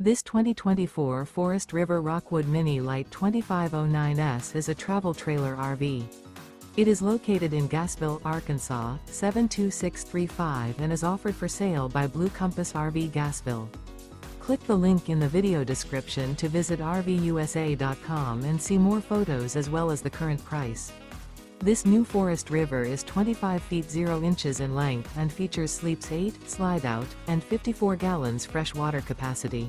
This 2024 Forest River Rockwood Mini Lite 2509S is a travel trailer RV. It is located in Gassville, Arkansas, 72635 and is offered for sale by Blue Compass RV Gassville. Click the link in the video description to visit RVUSA.com and see more photos as well as the current price. This new Forest River is 25 feet 0 inches in length and features sleeps 8, Slideout, and 54 gallons fresh water capacity.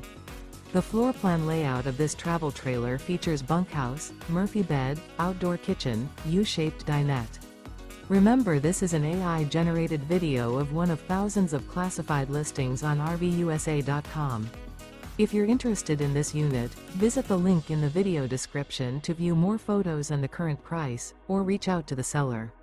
The floor plan layout of this travel trailer features bunkhouse, Murphy bed, outdoor kitchen, U-shaped dinette. Remember, this is an AI-generated video of one of thousands of classified listings on RVUSA.com. If you're interested in this unit, visit the link in the video description to view more photos and the current price, or reach out to the seller.